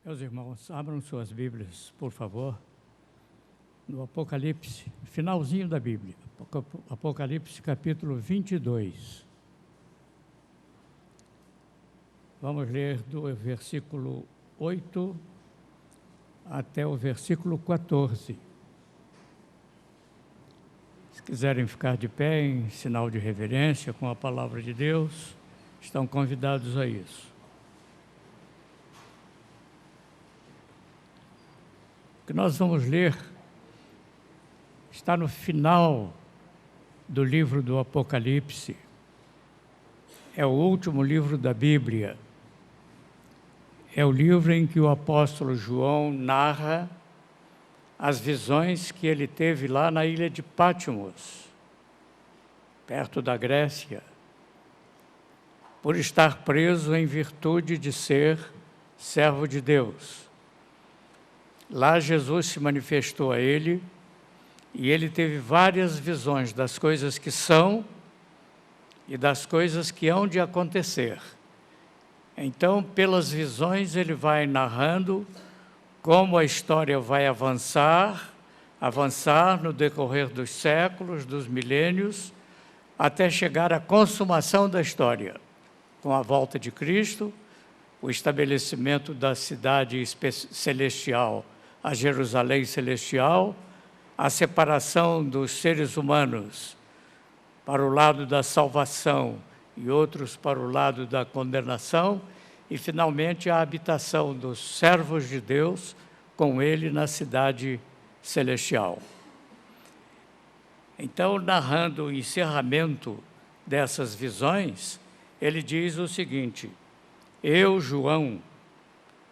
Meus irmãos, abram suas Bíblias, por favor, no Apocalipse, finalzinho da Bíblia, Apocalipse capítulo 22. Vamos ler do versículo 8 até o versículo 14. Se quiserem ficar de pé em sinal de reverência com a palavra de Deus, estão convidados a isso. O que nós vamos ler está no final do livro do Apocalipse. É o último livro da Bíblia. É o livro em que o apóstolo João narra as visões que ele teve lá na ilha de Patmos, perto da Grécia, por estar preso em virtude de ser servo de Deus. Lá Jesus se manifestou a ele e ele teve várias visões das coisas que são e das coisas que hão de acontecer. Então, pelas visões, ele vai narrando como a história vai avançar no decorrer dos séculos, dos milênios, até chegar à consumação da história, com a volta de Cristo, o estabelecimento da cidade celestial, a Jerusalém celestial, a separação dos seres humanos para o lado da salvação e outros para o lado da condenação, e finalmente a habitação dos servos de Deus com ele na cidade celestial. Então, narrando o encerramento dessas visões, ele diz o seguinte: eu, João,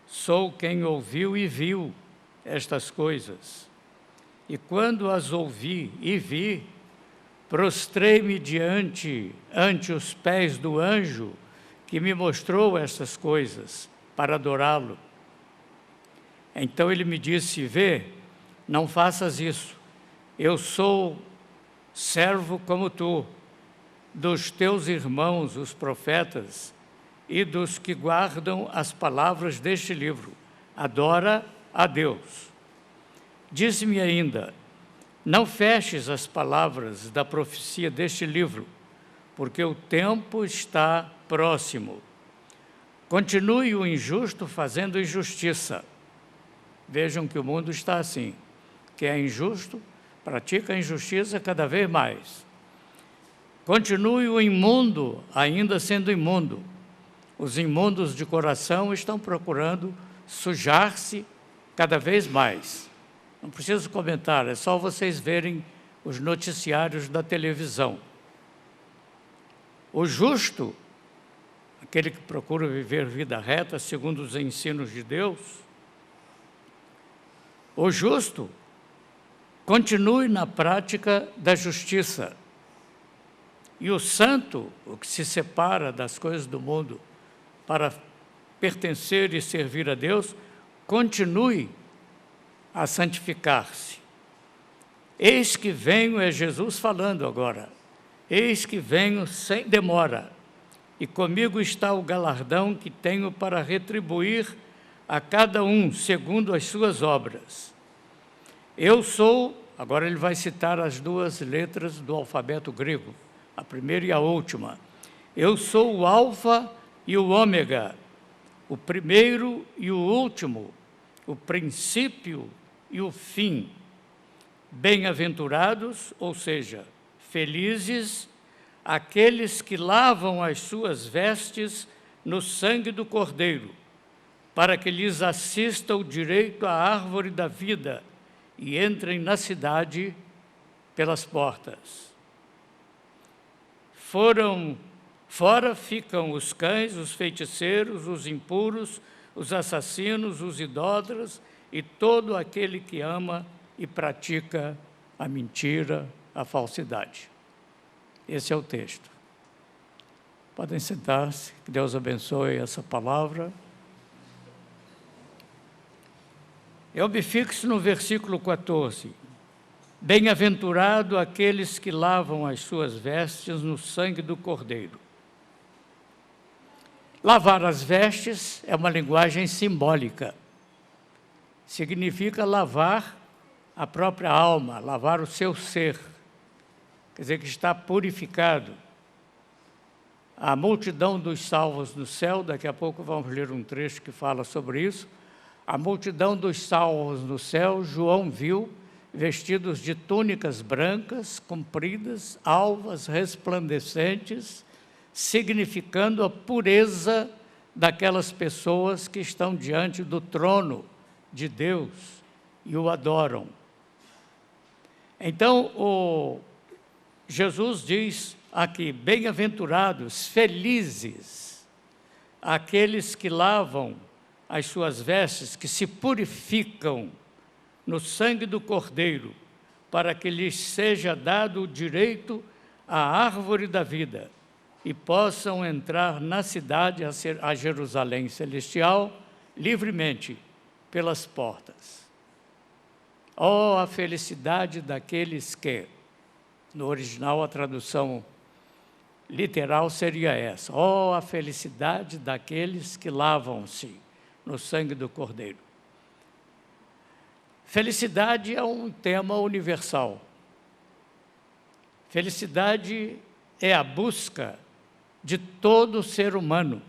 sou quem ouviu e viu estas coisas, e quando as ouvi e vi, prostrei-me ante os pés do anjo que me mostrou essas coisas, para adorá-lo. Então ele me disse: vê, não faças isso, eu sou servo como tu, dos teus irmãos, os profetas, e dos que guardam as palavras deste livro. Adora a Deus. Disse-me ainda: não feches as palavras da profecia deste livro, porque o tempo está próximo. Continue o injusto fazendo injustiça. Vejam que o mundo está assim. Quem é injusto, pratica a injustiça cada vez mais. Continue o imundo, ainda sendo imundo. Os imundos de coração estão procurando sujar-se cada vez mais. Não preciso comentar, é só vocês verem os noticiários da televisão. O justo, aquele que procura viver vida reta segundo os ensinos de Deus, o justo continue na prática da justiça. E o santo, o que se separa das coisas do mundo para pertencer e servir a Deus, continue a santificar-se. Eis que venho, é Jesus falando agora, eis que venho sem demora, e comigo está o galardão que tenho para retribuir a cada um segundo as suas obras. Eu sou, agora ele vai citar as duas letras do alfabeto grego, a primeira e a última. Eu sou o alfa e o ômega, o primeiro e o último, o princípio e o fim. Bem-aventurados, ou seja, felizes, aqueles que lavam as suas vestes no sangue do Cordeiro, para que lhes assista o direito à árvore da vida e entrem na cidade pelas portas. Fora ficam os cães, os feiticeiros, os impuros, os assassinos, os idólatras e todo aquele que ama e pratica a mentira, a falsidade. Esse é o texto. Podem sentar-se, que Deus abençoe essa palavra. Eu me fixo no versículo 14. Bem-aventurado aqueles que lavam as suas vestes no sangue do Cordeiro. Lavar as vestes é uma linguagem simbólica. significa lavar a própria alma, lavar o seu ser, quer dizer que está purificado. A multidão dos salvos no céu, daqui a pouco vamos ler um trecho que fala sobre isso. A multidão dos salvos no céu, João viu, vestidos de túnicas brancas, compridas, alvas, resplandecentes, significando a pureza daquelas pessoas que estão diante do trono de Deus e o adoram. Então, Jesus diz aqui, bem-aventurados, felizes, aqueles que lavam as suas vestes, que se purificam no sangue do Cordeiro, para que lhes seja dado o direito à árvore da vida e possam entrar na cidade, a Jerusalém celestial, livremente pelas portas. Oh, a felicidade daqueles que, no original a tradução literal seria essa, oh, a felicidade daqueles que lavam-se no sangue do Cordeiro. Felicidade é um tema universal. Felicidade é a busca de todo ser humano,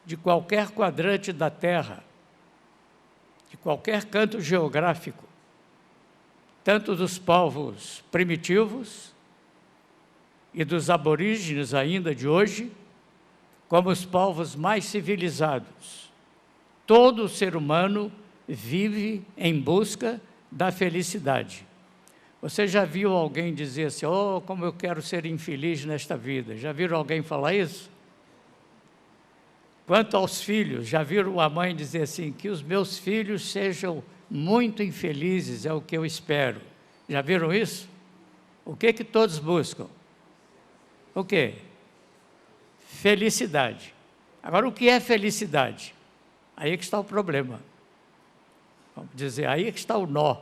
de qualquer quadrante da Terra, de qualquer canto geográfico, tanto dos povos primitivos e dos aborígenes ainda de hoje, como os povos mais civilizados. Todo ser humano vive em busca da felicidade. Você já viu alguém dizer assim, oh, como eu quero ser infeliz nesta vida? Já viram alguém falar isso? Quanto aos filhos, já viram a mãe dizer assim, que os meus filhos sejam muito infelizes, é o que eu espero. Já viram isso? O que que todos buscam? O quê? Felicidade. Agora, o que é felicidade? Aí é que está o problema. Vamos dizer, aí é que está o nó.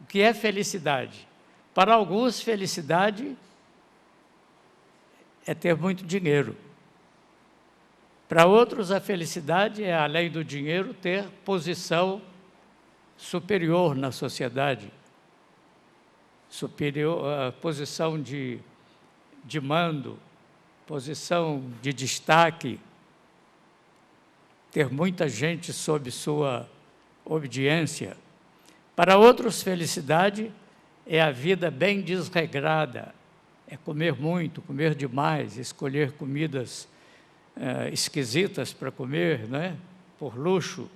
O que é felicidade? Para alguns, felicidade é ter muito dinheiro. Para outros, a felicidade é, além do dinheiro, ter posição superior na sociedade, superior, posição de mando, posição de destaque, ter muita gente sob sua obediência. Para outros, felicidade é a vida bem desregrada, é comer muito, comer demais, escolher comidas esquisitas para comer, né? Por luxo,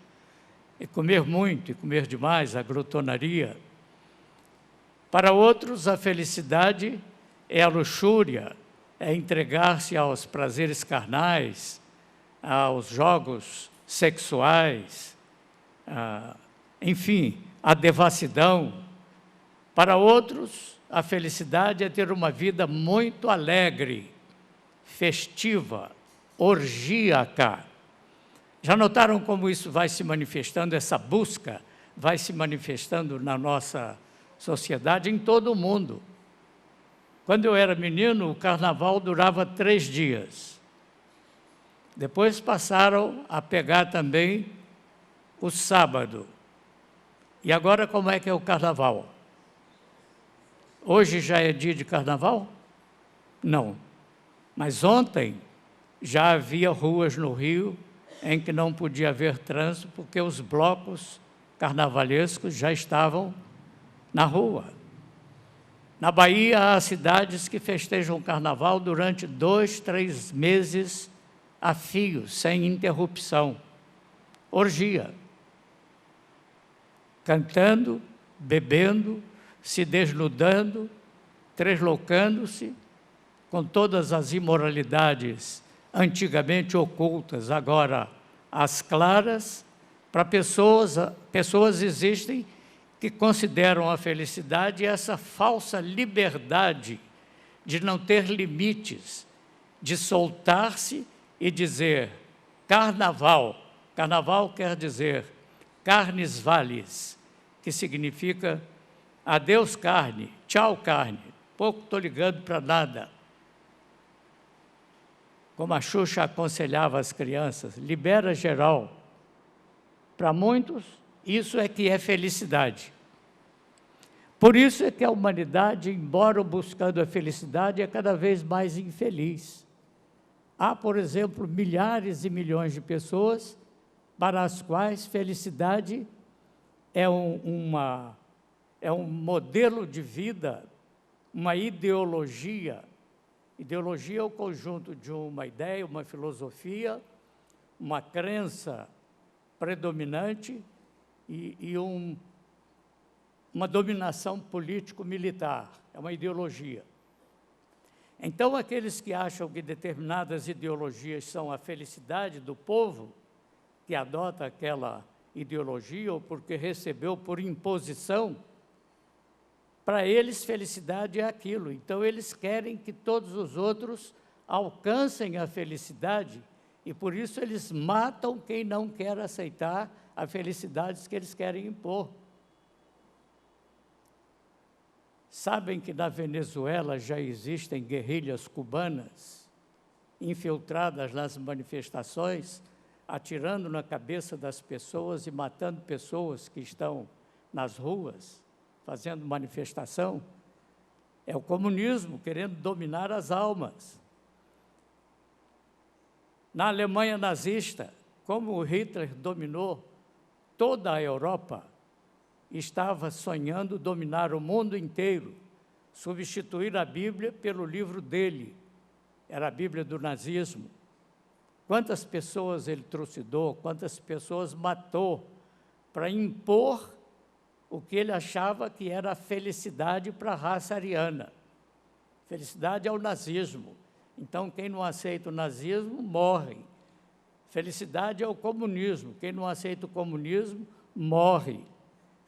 e comer muito e comer demais, a glutonaria. Para outros, a felicidade é a luxúria, é entregar-se aos prazeres carnais, aos jogos sexuais, enfim, a devassidão. Para outros, a felicidade é ter uma vida muito alegre, festiva, orgíaca. Já notaram como isso vai se manifestando, essa busca vai se manifestando na nossa sociedade, em todo o mundo? Quando eu era menino, o carnaval durava 3 dias. Depois passaram a pegar também o sábado. E agora como é que é o carnaval? Hoje já é dia de carnaval? Não. Mas ontem já havia ruas no Rio em que não podia haver trânsito porque os blocos carnavalescos já estavam na rua. Na Bahia, há cidades que festejam o carnaval durante 2, 3 meses a fio, sem interrupção. Orgia. Cantando, bebendo, se desnudando, tresloucando-se, com todas as imoralidades antigamente ocultas, agora às claras. Para pessoas existem que consideram a felicidade essa falsa liberdade de não ter limites, de soltar-se e dizer carnaval. Carnaval quer dizer carnes vales, que significa adeus carne, tchau carne, pouco estou ligando para nada. Como a Xuxa aconselhava as crianças, libera geral. Para muitos, isso é que é felicidade. Por isso é que a humanidade, embora buscando a felicidade, é cada vez mais infeliz. Há, por exemplo, milhares e milhões de pessoas para as quais felicidade é um modelo de vida, uma ideologia. Ideologia é o conjunto de uma ideia, uma filosofia, uma crença predominante e uma dominação político-militar, é uma ideologia. Então, aqueles que acham que determinadas ideologias são a felicidade do povo, que adota aquela ideologia ou porque recebeu por imposição, para eles felicidade é aquilo. Então, eles querem que todos os outros alcancem a felicidade e, por isso, eles matam quem não quer aceitar a felicidade que eles querem impor. Sabem que na Venezuela já existem guerrilhas cubanas infiltradas nas manifestações, atirando na cabeça das pessoas e matando pessoas que estão nas ruas, fazendo manifestação? É o comunismo querendo dominar as almas. Na Alemanha nazista, como o Hitler dominou toda a Europa, estava sonhando dominar o mundo inteiro, substituir a Bíblia pelo livro dele. Era a Bíblia do nazismo. Quantas pessoas ele trucidou, quantas pessoas matou para impor o que ele achava que era a felicidade para a raça ariana. Felicidade é o nazismo. Então, quem não aceita o nazismo, morre. Felicidade é o comunismo. Quem não aceita o comunismo, morre.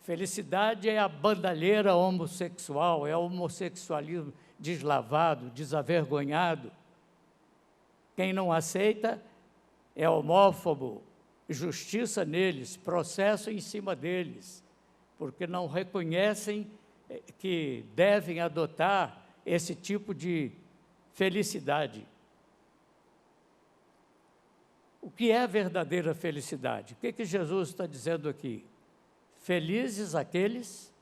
Felicidade é a bandalheira homossexual, é o homossexualismo deslavado, desavergonhado. Quem não aceita é homófobo, justiça neles, processo em cima deles, porque não reconhecem que devem adotar esse tipo de felicidade. O que é a verdadeira felicidade? O que Jesus está dizendo aqui? Felizes aqueles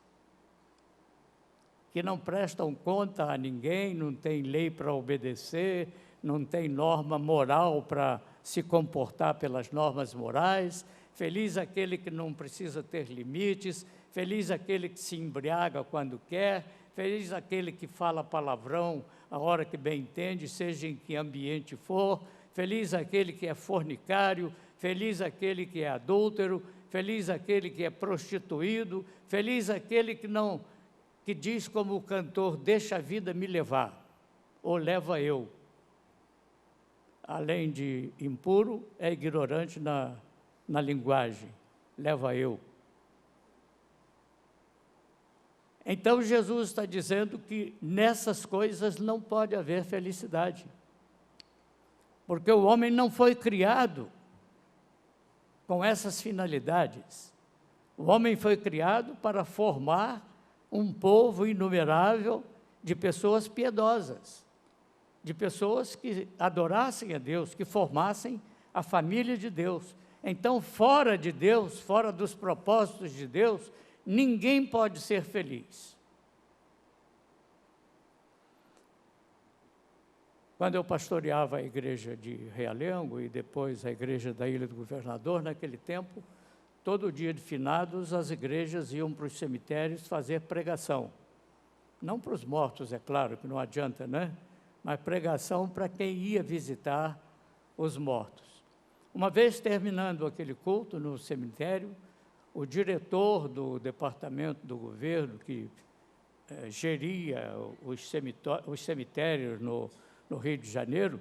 que não prestam conta a ninguém, não tem lei para obedecer, não tem norma moral para se comportar pelas normas morais. Feliz aquele que não precisa ter limites, feliz aquele que se embriaga quando quer, feliz aquele que fala palavrão a hora que bem entende, seja em que ambiente for, feliz aquele que é fornicário, feliz aquele que é adúltero, feliz aquele que é prostituído, feliz aquele que diz como o cantor, deixa a vida me levar, ou leva eu. Além de impuro, é ignorante na linguagem, leva eu. Então, Jesus está dizendo que nessas coisas não pode haver felicidade, porque o homem não foi criado com essas finalidades. O homem foi criado para formar um povo inumerável de pessoas piedosas, de pessoas que adorassem a Deus, que formassem a família de Deus. Então, fora de Deus, fora dos propósitos de Deus, ninguém pode ser feliz. Quando eu pastoreava a igreja de Realengo e depois a igreja da Ilha do Governador, naquele tempo, todo dia de finados, as igrejas iam para os cemitérios fazer pregação. Não para os mortos, é claro, que não adianta, né? Mas pregação para quem ia visitar os mortos. Uma vez terminando aquele culto no cemitério, o diretor do departamento do governo, que geria os cemitérios no Rio de Janeiro,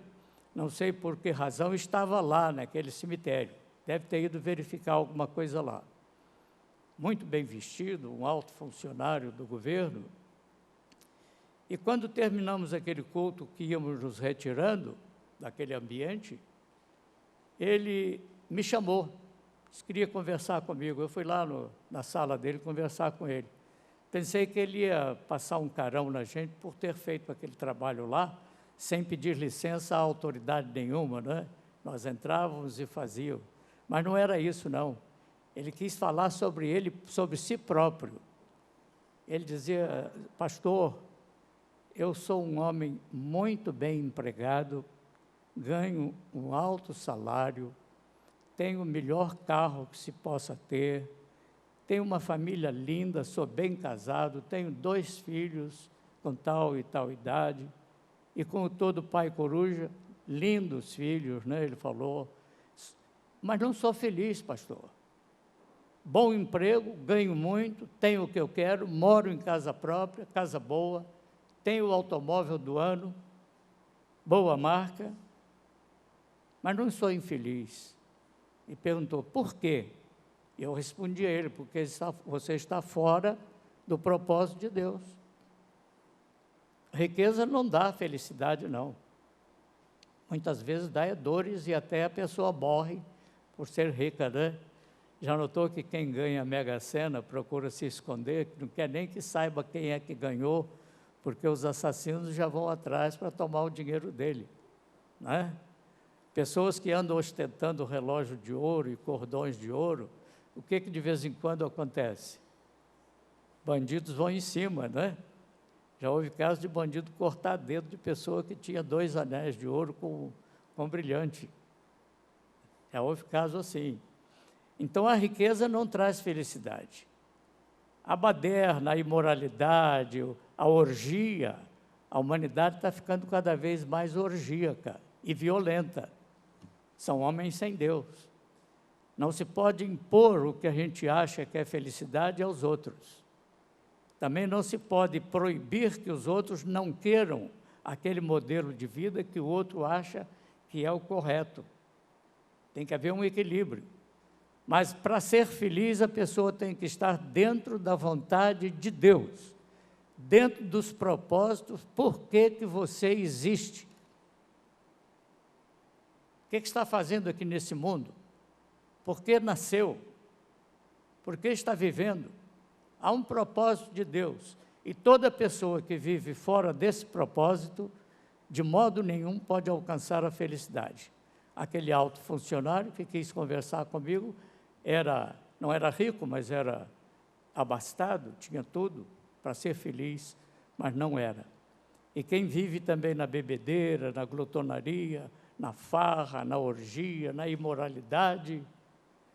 não sei por que razão, estava lá naquele cemitério. Deve ter ido verificar alguma coisa lá. Muito bem vestido, um alto funcionário do governo. E quando terminamos aquele culto que íamos nos retirando daquele ambiente, ele me chamou, queria conversar comigo. Eu fui lá na sala dele conversar com ele. Pensei que ele ia passar um carão na gente por ter feito aquele trabalho lá, sem pedir licença a autoridade nenhuma, né? Nós entrávamos e fazíamos. Mas não era isso, não. Ele quis falar sobre ele, sobre si próprio. Ele dizia: pastor, eu sou um homem muito bem empregado, ganho um alto salário, tenho o melhor carro que se possa ter, tenho uma família linda, sou bem casado, tenho 2 filhos com tal e tal idade, e como todo pai coruja, lindos filhos, né? Ele falou, mas não sou feliz, pastor. Bom emprego, ganho muito, tenho o que eu quero, moro em casa própria, casa boa, tenho o automóvel do ano, boa marca, mas não sou infeliz. E perguntou, por quê? Eu respondi a ele, porque você está fora do propósito de Deus. A riqueza não dá felicidade, não. Muitas vezes dá dores e até a pessoa morre por ser rica, né? Já notou que quem ganha a Mega Sena procura se esconder, não quer nem que saiba quem é que ganhou, porque os assassinos já vão atrás para tomar o dinheiro dele, né? Pessoas que andam ostentando relógio de ouro e cordões de ouro, o que de vez em quando acontece? Bandidos vão em cima, né? Já houve caso de bandido cortar dedo de pessoa que tinha 2 anéis de ouro com brilhante. Já houve caso assim. Então, a riqueza não traz felicidade. A baderna, a imoralidade, a orgia, a humanidade está ficando cada vez mais orgíaca e violenta. São homens sem Deus. Não se pode impor o que a gente acha que é felicidade aos outros. Também não se pode proibir que os outros não queiram aquele modelo de vida que o outro acha que é o correto. Tem que haver um equilíbrio. Mas, para ser feliz, a pessoa tem que estar dentro da vontade de Deus, dentro dos propósitos, por que você existe. O que está fazendo aqui nesse mundo? Por que nasceu? Por que está vivendo? Há um propósito de Deus, e toda pessoa que vive fora desse propósito, de modo nenhum pode alcançar a felicidade. Aquele alto funcionário que quis conversar comigo, não era rico, mas era abastado, tinha tudo para ser feliz, mas não era. E quem vive também na bebedeira, na glutonaria, na farra, na orgia, na imoralidade,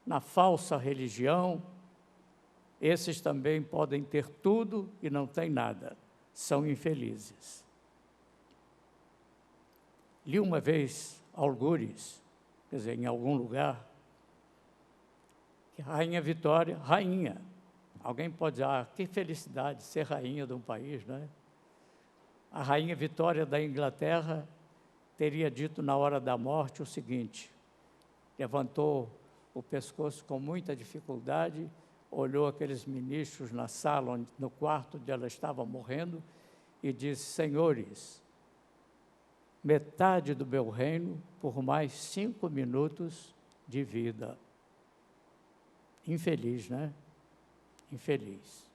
na falsa religião, esses também podem ter tudo e não têm nada, são infelizes. Li uma vez, algures, quer dizer, em algum lugar, que a Rainha Vitória, rainha, alguém pode dizer, que felicidade ser rainha de um país, não é? A Rainha Vitória da Inglaterra teria dito na hora da morte o seguinte, levantou o pescoço com muita dificuldade, olhou aqueles ministros na sala, no quarto onde ela estava morrendo, e disse, senhores, metade do meu reino por mais 5 minutos de vida. Infeliz, né? Infeliz.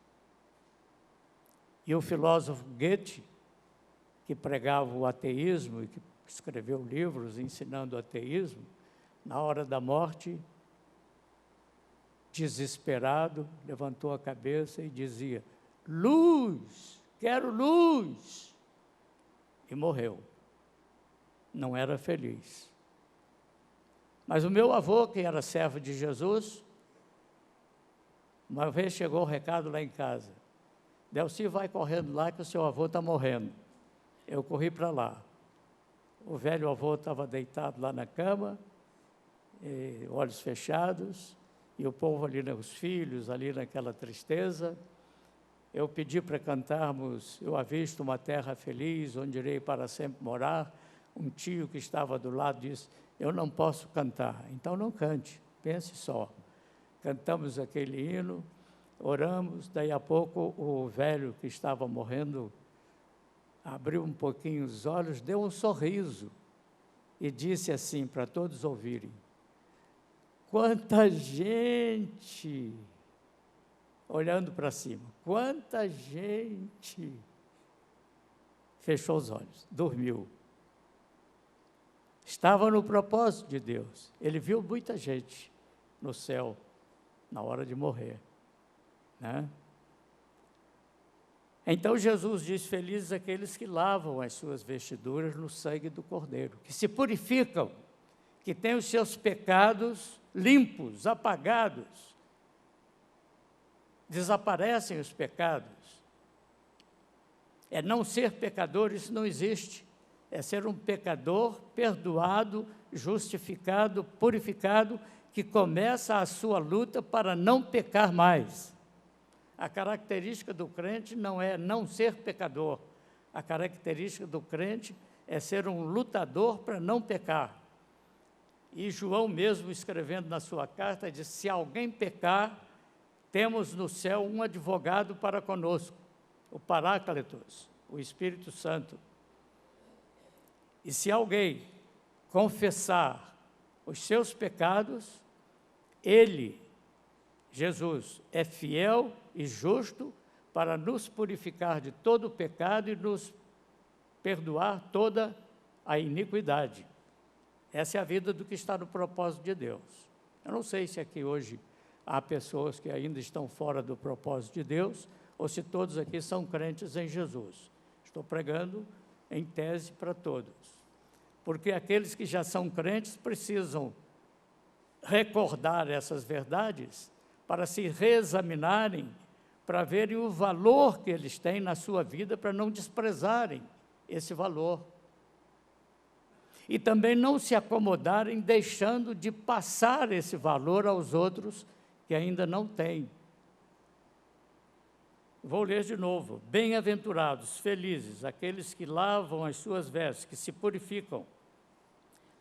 E o filósofo Goethe, que pregava o ateísmo e que escreveu livros ensinando o ateísmo, na hora da morte, desesperado, levantou a cabeça e dizia, luz, quero luz, e morreu. Não era feliz. Mas o meu avô, que era servo de Jesus, uma vez chegou o recado lá em casa, Delci, vai correndo lá que o seu avô está morrendo. Eu corri para lá. O velho avô estava deitado lá na cama, olhos fechados, e o povo ali, os filhos, ali naquela tristeza. Eu pedi para cantarmos, eu avisto uma terra feliz, onde irei para sempre morar. Um tio que estava do lado disse, eu não posso cantar, então não cante, pense só. Cantamos aquele hino, oramos, daí a pouco o velho que estava morrendo abriu um pouquinho os olhos, deu um sorriso e disse assim, para todos ouvirem, quanta gente, olhando para cima, quanta gente, fechou os olhos, dormiu. Estava no propósito de Deus, ele viu muita gente no céu, na hora de morrer, né? Então Jesus diz: felizes aqueles que lavam as suas vestiduras no sangue do Cordeiro, que se purificam, que têm os seus pecados limpos, apagados, desaparecem os pecados. É não ser pecador, isso não existe. É ser um pecador perdoado, justificado, purificado, que começa a sua luta para não pecar mais. A característica do crente não é não ser pecador. A característica do crente é ser um lutador para não pecar. E João mesmo, escrevendo na sua carta, diz: se alguém pecar, temos no céu um advogado para conosco, o Paráclitos, o Espírito Santo. E se alguém confessar os seus pecados, ele, Jesus, é fiel e justo para nos purificar de todo o pecado e nos perdoar toda a iniquidade. Essa é a vida do que está no propósito de Deus. Eu não sei se aqui hoje há pessoas que ainda estão fora do propósito de Deus, ou se todos aqui são crentes em Jesus. Estou pregando em tese para todos. Porque aqueles que já são crentes precisam recordar essas verdades para se reexaminarem, para verem o valor que eles têm na sua vida, para não desprezarem esse valor. E também não se acomodarem deixando de passar esse valor aos outros que ainda não têm. Vou ler de novo. Bem-aventurados, felizes, aqueles que lavam as suas vestes, que se purificam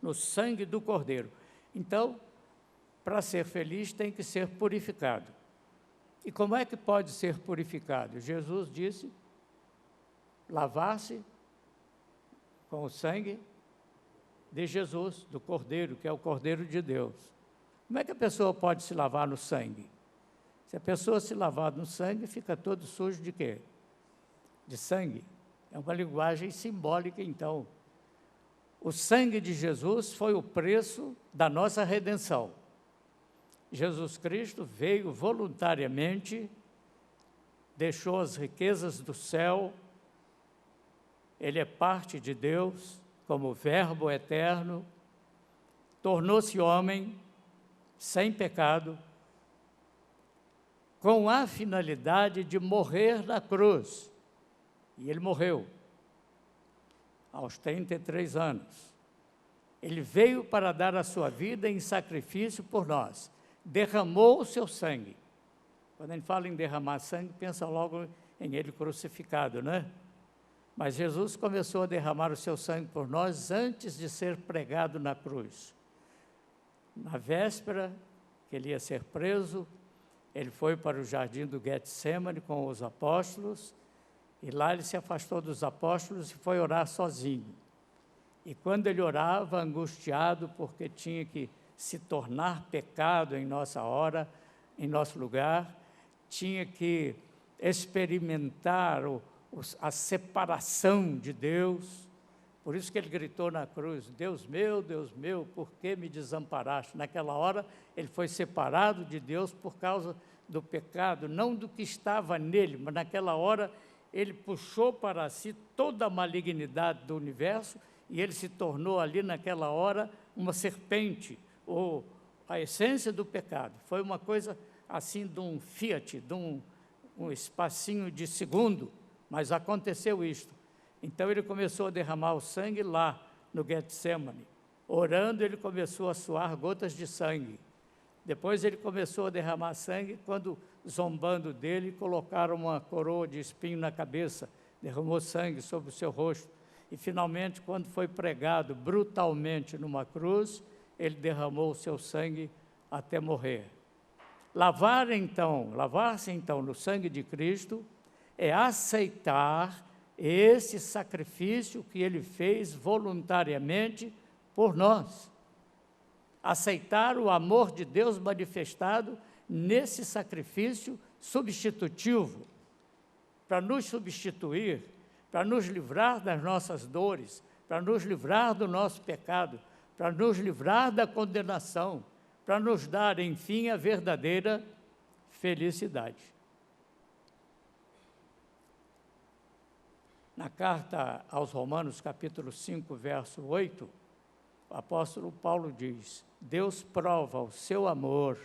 no sangue do Cordeiro. Então, para ser feliz tem que ser purificado. E como é que pode ser purificado? Jesus disse: lavar-se com o sangue de Jesus, do Cordeiro, que é o Cordeiro de Deus. Como é que a pessoa pode se lavar no sangue? Se a pessoa se lavar no sangue, fica todo sujo de quê? De sangue. É uma linguagem simbólica, então. O sangue de Jesus foi o preço da nossa redenção. Jesus Cristo veio voluntariamente, deixou as riquezas do céu, ele é parte de Deus, como Verbo eterno, tornou-se homem, sem pecado, com a finalidade de morrer na cruz. E ele morreu aos 33 anos. Ele veio para dar a sua vida em sacrifício por nós. Derramou o seu sangue. Quando a gente fala em derramar sangue, pensa logo em ele crucificado, né? Mas Jesus começou a derramar o seu sangue por nós antes de ser pregado na cruz. Na véspera que ele ia ser preso, ele foi para o jardim do Getsemane com os apóstolos, e lá ele se afastou dos apóstolos e foi orar sozinho. E quando ele orava, angustiado, porque tinha que se tornar pecado em nossa hora, em nosso lugar, tinha que experimentar a separação de Deus. Por isso que ele gritou na cruz: Deus meu, por que me desamparaste? Naquela hora, ele foi separado de Deus por causa do pecado, não do que estava nele, mas naquela hora ele puxou para si toda a malignidade do universo e ele se tornou ali, naquela hora, uma serpente, ou a essência do pecado. Foi uma coisa assim de um fiat, de um espacinho de segundo, mas aconteceu isto. Então ele começou a derramar o sangue lá no Getsemane. Orando, ele começou a suar gotas de sangue. Depois ele começou a derramar sangue quando, zombando dele, colocaram uma coroa de espinho na cabeça, derramou sangue sobre o seu rosto. E finalmente, quando foi pregado brutalmente numa cruz, ele derramou o seu sangue até morrer. Lavar-se então no sangue de Cristo é aceitar esse sacrifício que ele fez voluntariamente por nós. Aceitar o amor de Deus manifestado nesse sacrifício substitutivo, para nos substituir, para nos livrar das nossas dores, para nos livrar do nosso pecado, para nos livrar da condenação, para nos dar, enfim, a verdadeira felicidade. Na carta aos Romanos, capítulo 5, verso 8, o apóstolo Paulo diz: Deus prova o seu amor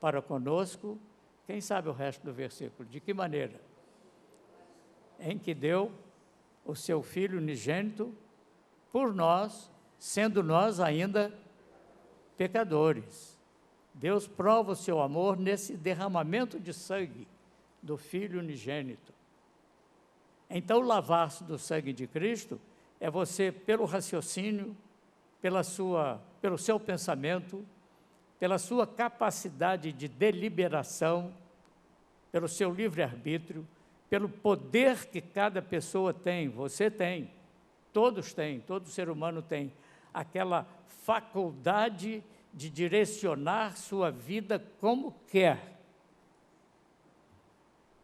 para conosco. Quem sabe o resto do versículo? De que maneira? Em que deu o seu Filho unigênito por nós, sendo nós ainda pecadores. Deus prova o seu amor nesse derramamento de sangue do Filho unigênito. Então, lavar-se do sangue de Cristo é você, pelo raciocínio, pelo seu pensamento, pela sua capacidade de deliberação, pelo seu livre-arbítrio, pelo poder que cada pessoa tem, você tem, todos têm, todo ser humano tem, aquela faculdade de direcionar sua vida como quer.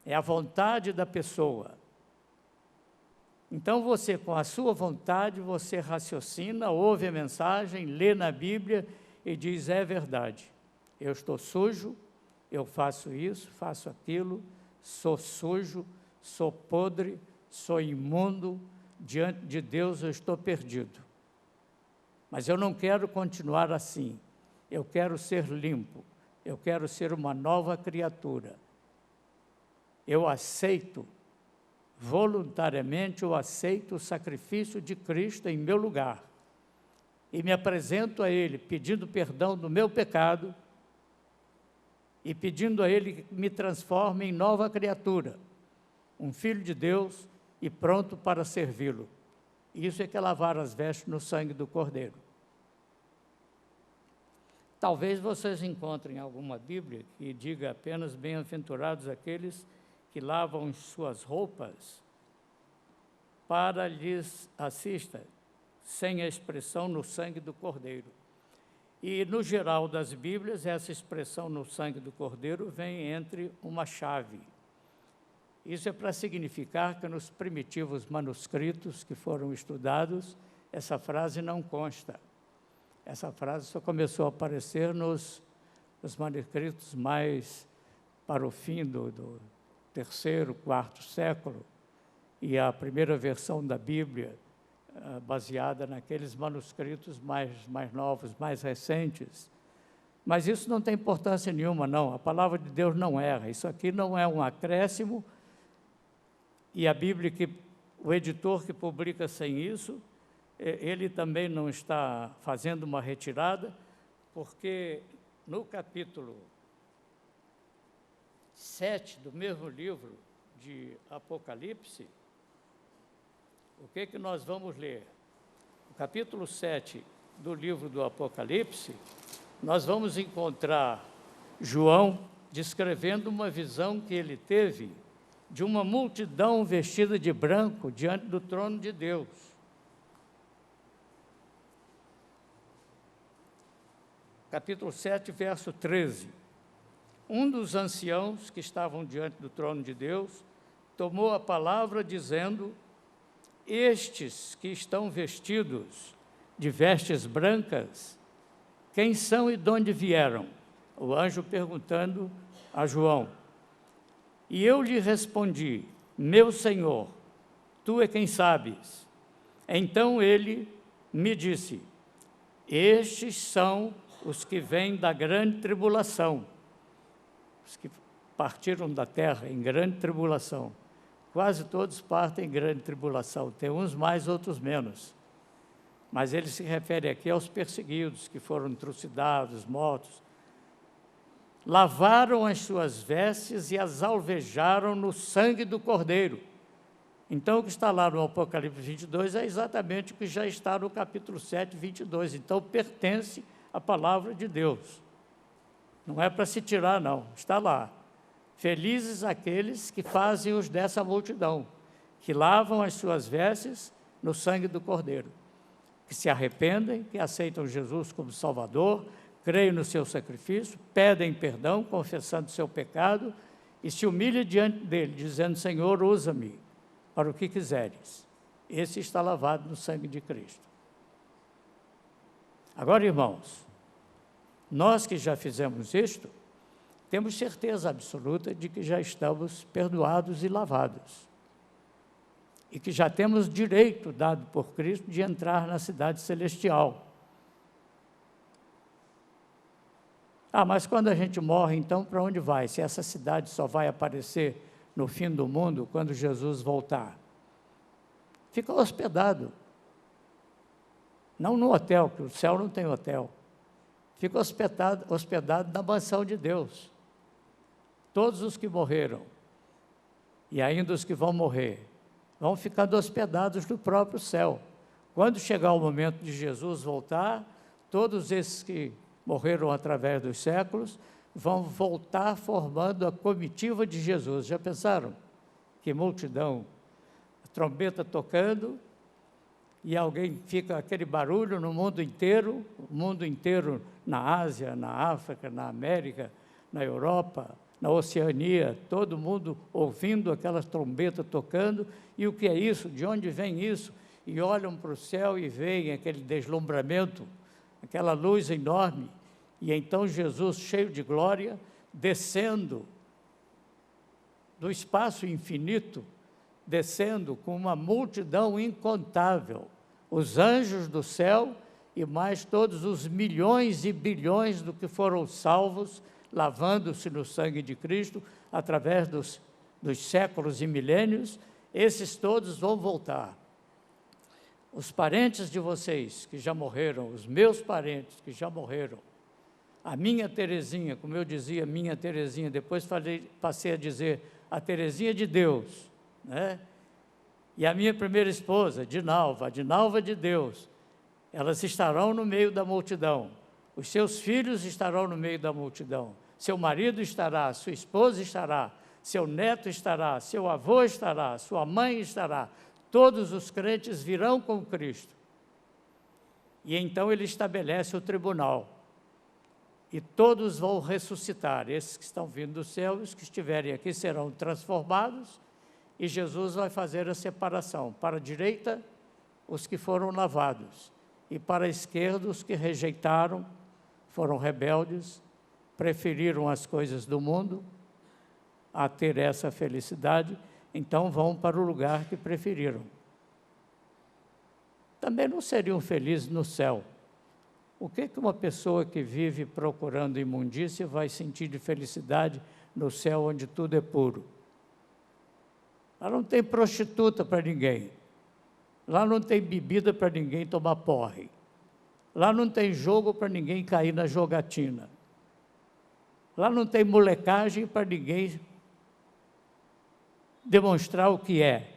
É a vontade da pessoa. Então, você, com a sua vontade, você raciocina, ouve a mensagem, lê na Bíblia e diz: é verdade, eu estou sujo, eu faço isso, faço aquilo, sou sujo, sou podre, sou imundo, diante de Deus eu estou perdido. Mas eu não quero continuar assim, eu quero ser limpo, eu quero ser uma nova criatura. Eu aceito, voluntariamente eu aceito o sacrifício de Cristo em meu lugar e me apresento a Ele pedindo perdão do meu pecado e pedindo a Ele que me transforme em nova criatura, um filho de Deus e pronto para servi-lo. Isso é que é lavar as vestes no sangue do Cordeiro. Talvez vocês encontrem alguma Bíblia que diga apenas: bem-aventurados aqueles que lavam suas roupas para lhes assista, sem a expressão no sangue do Cordeiro. E, no geral das Bíblias, essa expressão no sangue do Cordeiro vem entre uma chave. Isso é para significar que nos primitivos manuscritos que foram estudados, essa frase não consta. Essa frase só começou a aparecer nos manuscritos mais para o fim do terceiro, quarto século, e a primeira versão da Bíblia, baseada naqueles manuscritos mais novos, mais recentes. Mas isso não tem importância nenhuma, não. A palavra de Deus não erra. Isso aqui não é um acréscimo, e a Bíblia, o editor que publica sem isso, ele também não está fazendo uma retirada, porque no capítulo 7 do mesmo livro de Apocalipse, o que nós vamos ler? No capítulo 7 do livro do Apocalipse, nós vamos encontrar João descrevendo uma visão que ele teve de uma multidão vestida de branco diante do trono de Deus. Capítulo 7, verso 13. Um dos anciãos que estavam diante do trono de Deus tomou a palavra dizendo: estes que estão vestidos de vestes brancas, quem são e de onde vieram? O anjo perguntando a João. E eu lhe respondi: meu Senhor, tu é quem sabes. Então ele me disse: estes são os que vêm da grande tribulação, os que partiram da terra em grande tribulação. Quase todos partem em grande tribulação, tem uns mais, outros menos. Mas ele se refere aqui aos perseguidos, que foram trucidados, mortos. Lavaram as suas vestes e as alvejaram no sangue do Cordeiro. Então, o que está lá no Apocalipse 22 é exatamente o que já está no capítulo 7, 22. Então, pertence à palavra de Deus. Não é para se tirar, não. Está lá. Felizes aqueles que fazem os dessa multidão, que lavam as suas vestes no sangue do Cordeiro, que se arrependem, que aceitam Jesus como Salvador, creem no seu sacrifício, pedem perdão, confessando seu pecado, e se humilham diante dele, dizendo: Senhor, usa-me para o que quiseres. Esse está lavado no sangue de Cristo. Agora, irmãos, nós que já fizemos isto, temos certeza absoluta de que já estamos perdoados e lavados. E que já temos direito dado por Cristo de entrar na cidade celestial. Mas quando a gente morre, então, para onde vai? Se essa cidade só vai aparecer no fim do mundo, quando Jesus voltar? Fica hospedado. Não no hotel, porque o céu não tem hotel. Fica hospedado na mansão de Deus. Todos os que morreram, e ainda os que vão morrer, vão ficando hospedados no próprio céu. Quando chegar o momento de Jesus voltar, todos esses que morreram através dos séculos vão voltar formando a comitiva de Jesus. Já pensaram? Que multidão! A trombeta tocando, e alguém fica aquele barulho no mundo inteiro, o mundo inteiro na Ásia, na África, na América, na Europa, na Oceania, todo mundo ouvindo aquela trombeta tocando. E o que é isso? De onde vem isso? E olham para o céu e veem aquele deslumbramento, aquela luz enorme. E então Jesus, cheio de glória, descendo do espaço infinito, descendo com uma multidão incontável, os anjos do céu e mais todos os milhões e bilhões do que foram salvos, lavando-se no sangue de Cristo, através dos séculos e milênios. Esses todos vão voltar. Os parentes de vocês que já morreram, os meus parentes que já morreram, a minha Terezinha, como eu dizia, minha Terezinha, depois passei a dizer a Terezinha de Deus, né? E a minha primeira esposa, Dinalva, a Dinalva de Deus, elas estarão no meio da multidão. Os seus filhos estarão no meio da multidão. Seu marido estará, sua esposa estará, seu neto estará, seu avô estará, sua mãe estará. Todos os crentes virão com Cristo. E então ele estabelece o tribunal. E todos vão ressuscitar. Esses que estão vindo do céu, os que estiverem aqui serão transformados, e Jesus vai fazer a separação. Para a direita, os que foram lavados, e para a esquerda, os que rejeitaram, foram rebeldes, preferiram as coisas do mundo a ter essa felicidade, então vão para o lugar que preferiram. Também não seriam felizes no céu. O que uma pessoa que vive procurando imundícia vai sentir de felicidade no céu onde tudo é puro? Lá não tem prostituta para ninguém. Lá não tem bebida para ninguém tomar porre. Lá não tem jogo para ninguém cair na jogatina. Lá não tem molecagem para ninguém demonstrar o que é.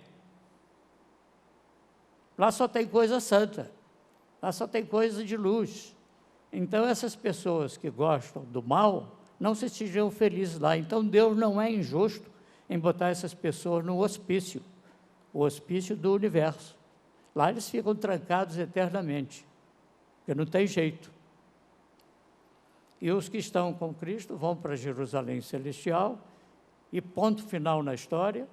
Lá só tem coisa santa. Lá só tem coisa de luz. Então, essas pessoas que gostam do mal, não se sentiram felizes lá. Então, Deus não é injusto em botar essas pessoas no hospício, o hospício do universo. Lá eles ficam trancados eternamente, porque não tem jeito. E os que estão com Cristo vão para Jerusalém Celestial, e ponto final na história.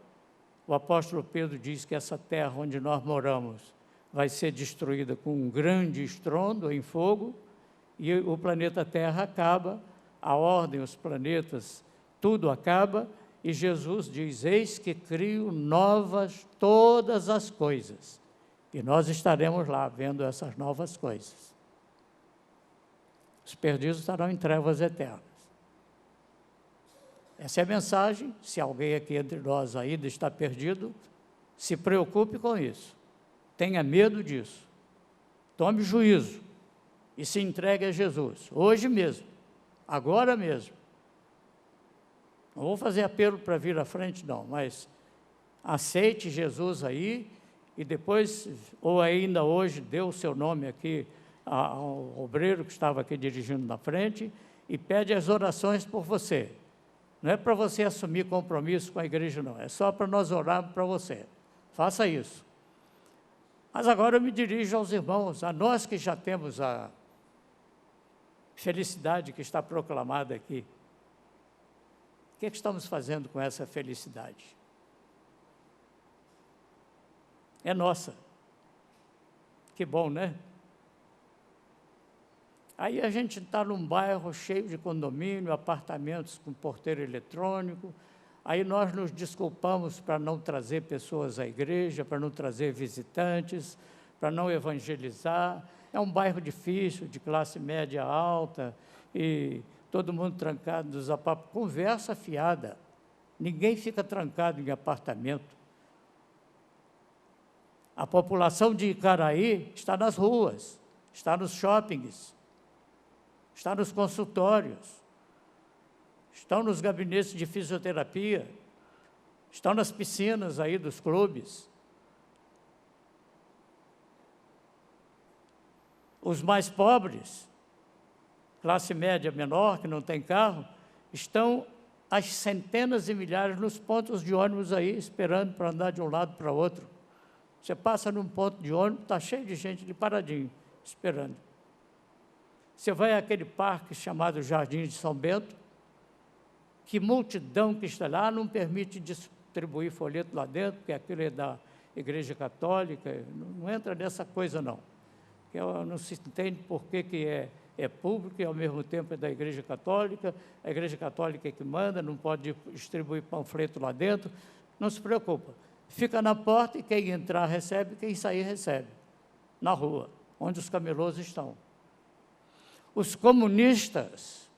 O apóstolo Pedro diz que essa terra onde nós moramos vai ser destruída com um grande estrondo em fogo, e o planeta Terra acaba, a ordem, os planetas, tudo acaba, e Jesus diz: eis que crio novas todas as coisas. E nós estaremos lá vendo essas novas coisas. Os perdidos estarão em trevas eternas. Essa é a mensagem. Se alguém aqui entre nós ainda está perdido, se preocupe com isso. Tenha medo disso. Tome juízo e se entregue a Jesus, hoje mesmo, agora mesmo. Não vou fazer apelo para vir à frente, não, mas aceite Jesus aí, e depois, ou ainda hoje, dê o seu nome aqui ao obreiro que estava aqui dirigindo na frente, e pede as orações por você. Não é para você assumir compromisso com a igreja, não, é só para nós orarmos para você. Faça isso. Mas agora eu me dirijo aos irmãos, a nós que já temos a felicidade que está proclamada aqui. O que é que estamos fazendo com essa felicidade? É nossa. Que bom, né? Aí a gente está num bairro cheio de condomínio, apartamentos com porteiro eletrônico, aí nós nos desculpamos para não trazer pessoas à igreja, para não trazer visitantes, para não evangelizar. É um bairro difícil, de classe média alta, e todo mundo trancado nos apartamentos. Conversa fiada. Ninguém fica trancado em apartamento. A população de Icaraí está nas ruas, está nos shoppings, está nos consultórios, estão nos gabinetes de fisioterapia, estão nas piscinas aí dos clubes. Os mais pobres, classe média menor, que não tem carro, estão às centenas e milhares nos pontos de ônibus aí, esperando para andar de um lado para o outro. Você passa num ponto de ônibus, está cheio de gente de paradinho, esperando. Você vai àquele parque chamado Jardim de São Bento, que multidão que está lá, não permite distribuir folheto lá dentro, porque aquilo é da Igreja Católica, não entra nessa coisa não. Que não se entende por que é público e ao mesmo tempo é da Igreja Católica, a Igreja Católica é que manda, não pode distribuir panfleto lá dentro, não se preocupa. Fica na porta e quem entrar recebe, quem sair recebe, na rua, onde os camelôs estão. Os comunistas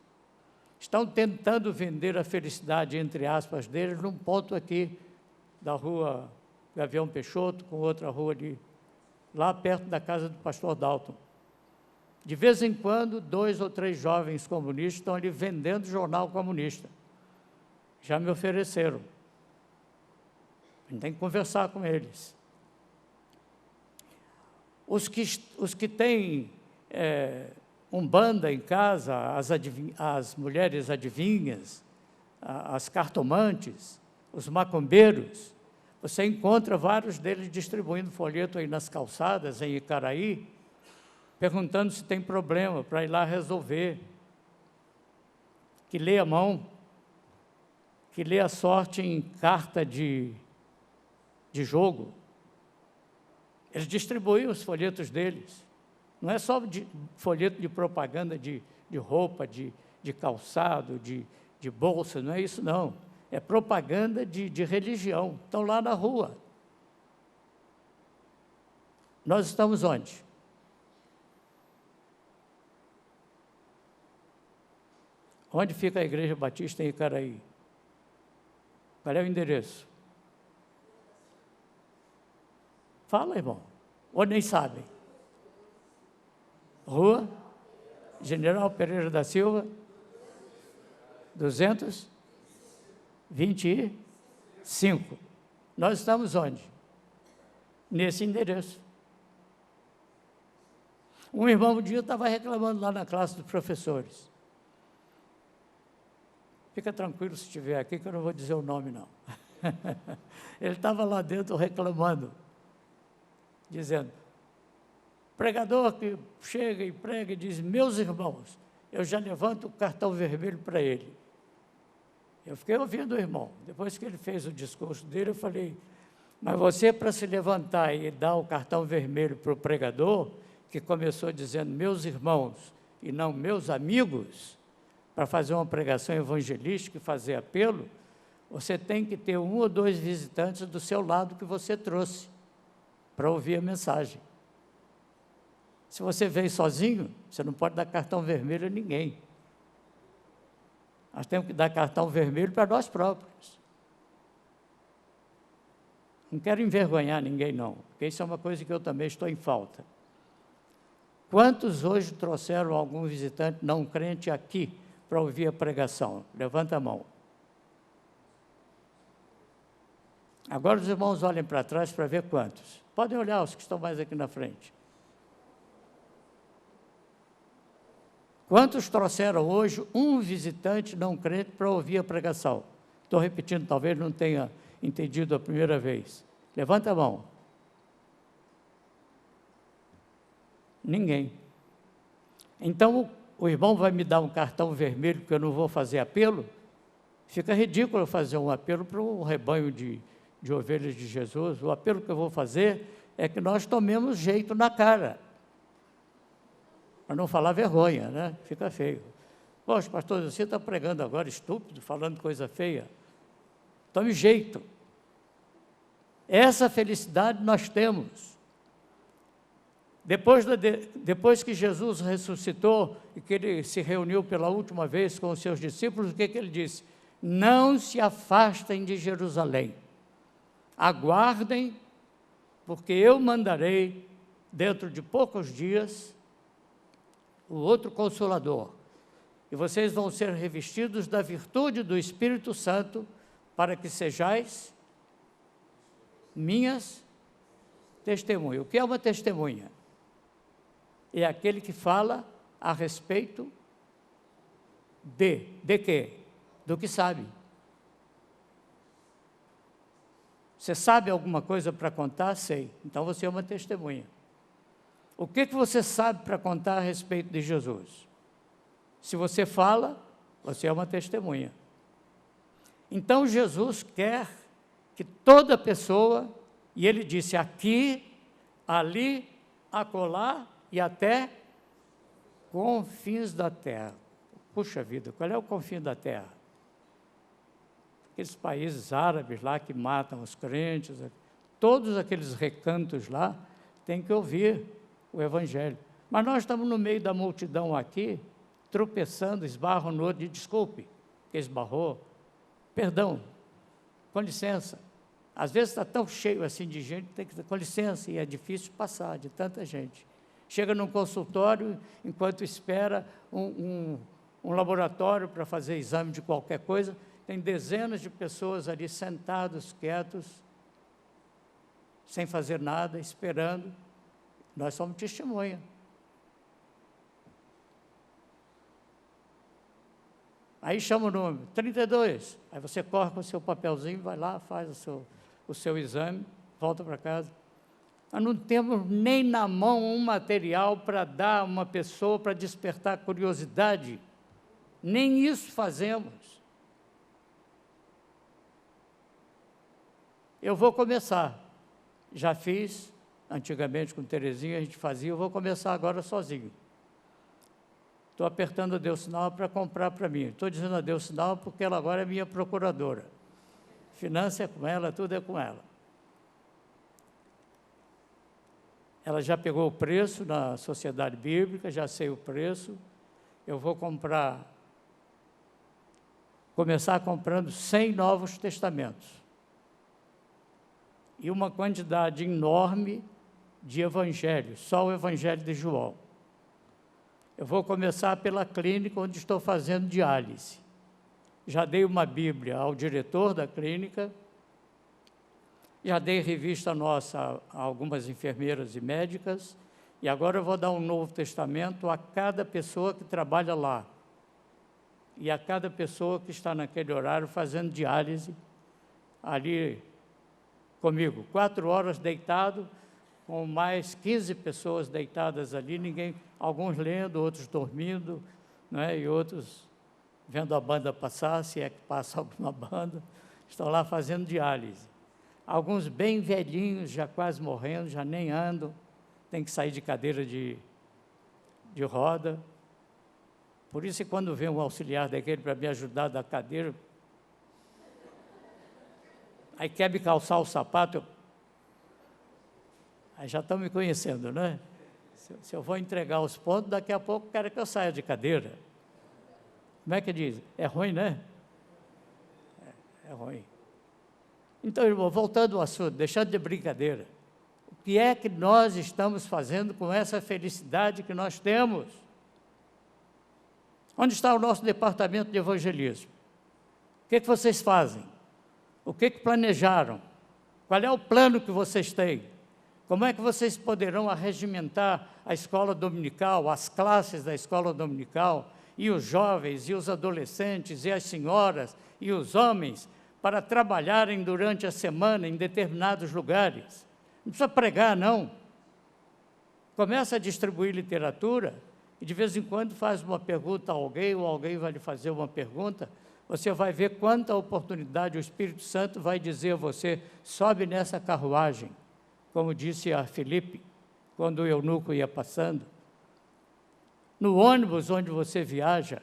estão tentando vender a felicidade, entre aspas, deles, num ponto aqui da rua Gavião Peixoto, com outra rua ali, lá perto da casa do pastor Dalton. De vez em quando, 2 ou 3 jovens comunistas estão ali vendendo jornal comunista. Já me ofereceram. A gente tem que conversar com eles. Os que têm umbanda em casa, as mulheres adivinhas, as cartomantes, os macumbeiros, você encontra vários deles distribuindo folheto aí nas calçadas, em Icaraí, perguntando se tem problema para ir lá resolver. Que lê a mão, que lê a sorte em carta de jogo. Eles distribuem os folhetos deles. Não é só folheto de propaganda de roupa, de calçado, de bolsa, não é isso não. É propaganda de religião. Estão lá na rua. Nós estamos onde? Onde fica a Igreja Batista em Icaraí? Qual é o endereço? Fala, irmão. Ou nem sabem? Rua General Pereira da Silva, 225. Nós estamos onde? Nesse endereço. Um irmão um dia estava reclamando lá na classe dos professores. Fica tranquilo se estiver aqui, que eu não vou dizer o nome, não. Ele estava lá dentro reclamando, dizendo, pregador que chega e prega e diz, meus irmãos, eu já levanto o cartão vermelho para ele. Eu fiquei ouvindo o irmão. Depois que ele fez o discurso dele, eu falei, mas você, para se levantar e dar o cartão vermelho para o pregador, que começou dizendo meus irmãos e não meus amigos, para fazer uma pregação evangelística e fazer apelo, você tem que ter 1 ou 2 visitantes do seu lado que você trouxe para ouvir a mensagem. Se você veio sozinho, você não pode dar cartão vermelho a ninguém. Nós temos que dar cartão vermelho para nós próprios. Não quero envergonhar ninguém, não, porque isso é uma coisa que eu também estou em falta. Quantos hoje trouxeram algum visitante não crente aqui para ouvir a pregação? Levanta a mão. Agora os irmãos olhem para trás para ver quantos. Podem olhar os que estão mais aqui na frente. Quantos trouxeram hoje um visitante não crente para ouvir a pregação? Estou repetindo, talvez não tenha entendido a primeira vez. Levanta a mão. Ninguém. Então, o irmão vai me dar um cartão vermelho porque eu não vou fazer apelo? Fica ridículo fazer um apelo para um rebanho de ovelhas de Jesus. O apelo que eu vou fazer é que nós tomemos jeito na cara. para não falar vergonha, né? Fica feio. Poxa, pastor, você está pregando agora estúpido, falando coisa feia. Tome jeito. Essa felicidade nós temos. Depois que Jesus ressuscitou e que ele se reuniu pela última vez com os seus discípulos, o que ele disse? Não se afastem de Jerusalém. Aguardem, porque eu mandarei, dentro de poucos dias, o outro Consolador. E vocês vão ser revestidos da virtude do Espírito Santo, para que sejais minhas testemunhas. O que é uma testemunha? É aquele que fala a respeito de quê? Do que sabe. Você sabe alguma coisa para contar? Sei. Então você é uma testemunha. O que você sabe para contar a respeito de Jesus? Se você fala, você é uma testemunha. Então Jesus quer que toda pessoa, e ele disse aqui, ali, acolá e até confins da terra. Puxa vida, qual é o confim da terra? Aqueles países árabes lá que matam os crentes, todos aqueles recantos lá têm que ouvir o Evangelho. Mas nós estamos no meio da multidão aqui, tropeçando, esbarram no outro, e desculpe, que esbarrou, perdão, com licença. Às vezes está tão cheio assim de gente, tem que com licença, e é difícil passar de tanta gente. Chega num consultório, enquanto espera um laboratório para fazer exame de qualquer coisa, tem dezenas de pessoas ali sentados, quietos, sem fazer nada, esperando. Nós somos testemunha. Aí chama o número 32, aí você corre com o seu papelzinho, vai lá, faz o seu exame, volta para casa. Nós não temos nem na mão um material para dar a uma pessoa, para despertar curiosidade. Nem isso fazemos. Eu vou começar. Já fiz, antigamente com Terezinha a gente fazia, eu vou começar agora sozinho. Estou apertando a Deus Sinal para comprar para mim. Estou dizendo a Deus Sinal porque ela agora é minha procuradora. Finança é com ela, tudo é com ela. Ela já pegou o preço na Sociedade Bíblica, já sei o preço. Eu vou começar comprando 100 Novos Testamentos. E uma quantidade enorme de evangelhos, só o Evangelho de João. Eu vou começar pela clínica onde estou fazendo diálise. Já dei uma Bíblia ao diretor da clínica, já dei revista nossa a algumas enfermeiras e médicas, e agora eu vou dar um Novo Testamento a cada pessoa que trabalha lá, e a cada pessoa que está naquele horário fazendo diálise, ali comigo, 4 horas deitado, com mais 15 pessoas deitadas ali, ninguém, alguns lendo, outros dormindo, né, e outros vendo a banda passar, se é que passa alguma banda, estão lá fazendo diálise. Alguns bem velhinhos, já quase morrendo, já nem andam, tem que sair de cadeira de roda. Por isso, quando vem um auxiliar daquele para me ajudar da cadeira, aí quer me calçar o sapato, aí já estão me conhecendo, né? Se eu vou entregar os pontos, daqui a pouco quero que eu saia de cadeira. Como é que diz? É ruim, né? É ruim. Então, irmão, voltando ao assunto, deixando de brincadeira, o que é que nós estamos fazendo com essa felicidade que nós temos? Onde está o nosso departamento de evangelismo? O que vocês fazem? O que planejaram? Qual é o plano que vocês têm? Como é que vocês poderão arregimentar a escola dominical, as classes da escola dominical, e os jovens, e os adolescentes, e as senhoras, e os homens, para trabalharem durante a semana em determinados lugares? Não precisa pregar, não. Começa a distribuir literatura, e de vez em quando faz uma pergunta a alguém, ou alguém vai lhe fazer uma pergunta, você vai ver quanta oportunidade o Espírito Santo vai dizer a você, sobe nessa carruagem, como disse a Filipe, quando o eunuco ia passando. no ônibus onde você viaja,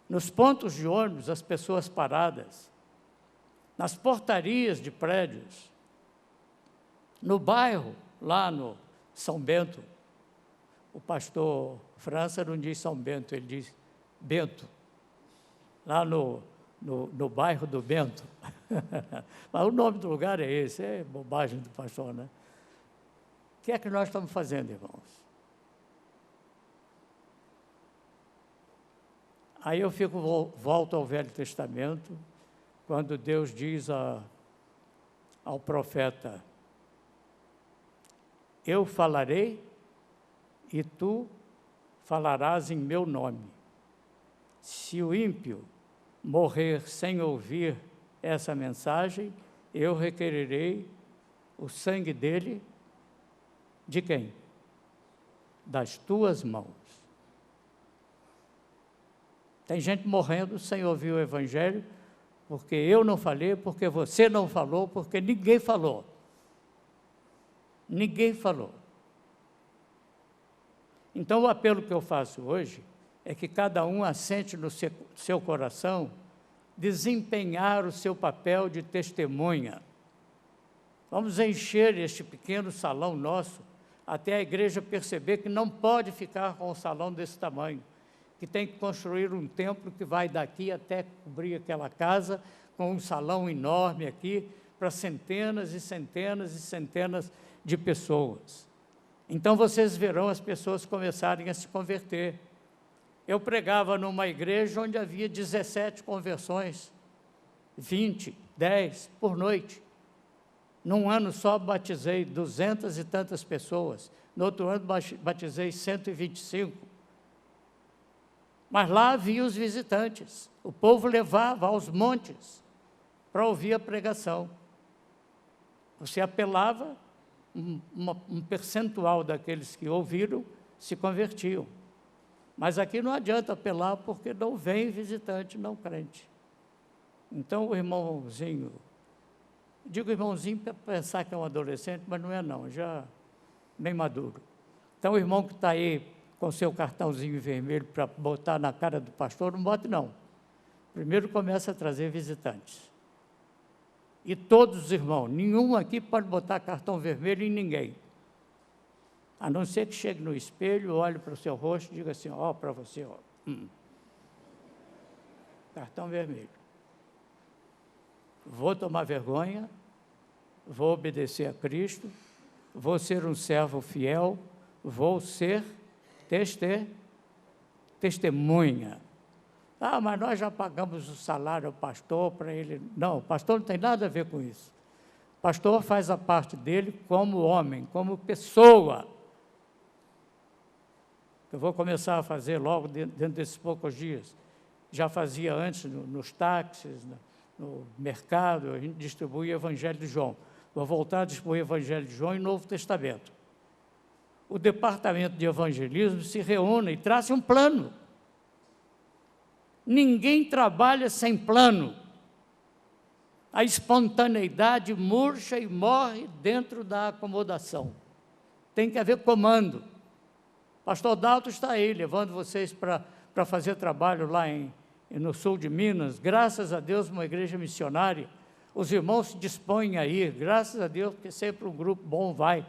nos pontos de ônibus, as pessoas paradas, nas portarias de prédios, no bairro, lá no São Bento. O pastor França não diz São Bento, ele diz Bento, lá no bairro do Bento. Mas o nome do lugar é esse, é bobagem do pastor, né? O que é que nós estamos fazendo, irmãos? Aí eu volto ao Velho Testamento, quando Deus diz ao profeta: eu falarei e tu falarás em meu nome. Se o ímpio morrer sem ouvir essa mensagem, eu requererei o sangue dele de quem? Das tuas mãos. Tem gente morrendo sem ouvir o Evangelho, porque eu não falei, porque você não falou, porque ninguém falou. Ninguém falou. Então, o apelo que eu faço hoje é que cada um assente no seu coração desempenhar o seu papel de testemunha. Vamos encher este pequeno salão nosso, até a igreja perceber que não pode ficar com um salão desse tamanho, que tem que construir um templo que vai daqui até cobrir aquela casa, com um salão enorme aqui, para centenas e centenas e centenas de pessoas. Então, vocês verão as pessoas começarem a se converter. Eu pregava numa igreja onde havia 17 conversões, 20, 10 por noite. Num ano só batizei 200 e tantas pessoas, no outro ano batizei 125. Mas lá havia os visitantes, o povo levava aos montes para ouvir a pregação. Você apelava, um percentual daqueles que ouviram se convertiam. Mas aqui não adianta apelar, porque não vem visitante não crente. Então o irmãozinho, digo irmãozinho para pensar que é um adolescente, mas não é não, já bem maduro. Então o irmão que está aí com seu cartãozinho vermelho para botar na cara do pastor, não bote não. Primeiro começa a trazer visitantes. E todos os irmãos, nenhum aqui pode botar cartão vermelho em ninguém. A não ser que chegue no espelho, olhe para o seu rosto e diga assim, ó, para você, ó. Cartão vermelho. Vou tomar vergonha, vou obedecer a Cristo, vou ser um servo fiel, vou ser testemunha. Ah, mas nós já pagamos o salário ao pastor para ele. Não, o pastor não tem nada a ver com isso. O pastor faz a parte dele como homem, como pessoa. Eu vou começar a fazer logo dentro desses poucos dias. Já fazia antes nos táxis, no mercado, a gente distribui o Evangelho de João. Vou voltar a distribuir o Evangelho de João e Novo Testamento. O departamento de evangelismo se reúne e traça um plano. Ninguém trabalha sem plano. A espontaneidade murcha e morre dentro da acomodação. Tem que haver comando. Pastor Dalto está aí, levando vocês para fazer trabalho lá no sul de Minas. Graças a Deus, uma igreja missionária. Os irmãos se dispõem a ir, graças a Deus, porque sempre um grupo bom vai.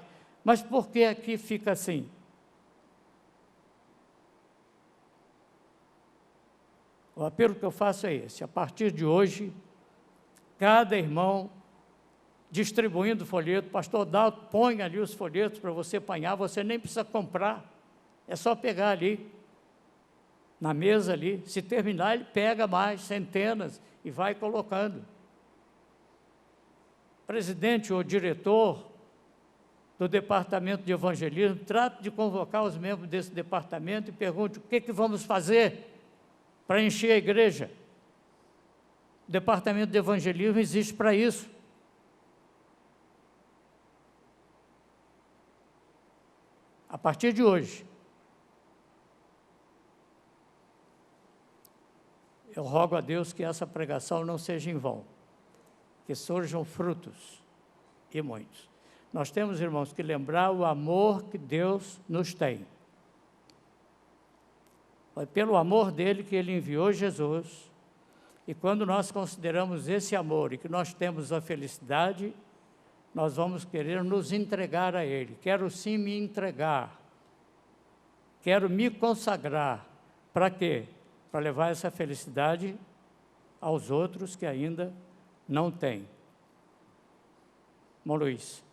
Mas por que aqui fica assim? O apelo que eu faço é esse: a partir de hoje, cada irmão distribuindo folheto, pastor Dalto, põe ali os folhetos para você apanhar, você nem precisa comprar, é só pegar ali, na mesa ali, se terminar ele pega mais, centenas, e vai colocando. Presidente ou diretor do departamento de evangelismo, trate de convocar os membros desse departamento e pergunte o que vamos fazer para encher a igreja. O departamento de evangelismo existe para isso. A partir de hoje, eu rogo a Deus que essa pregação não seja em vão, que surjam frutos, e muitos. Nós temos, irmãos, que lembrar o amor que Deus nos tem. Foi pelo amor dele que ele enviou Jesus. E quando nós consideramos esse amor e que nós temos a felicidade, nós vamos querer nos entregar a ele. Quero sim me entregar. Quero me consagrar. Para quê? Para levar essa felicidade aos outros que ainda não têm. Irmão Luiz.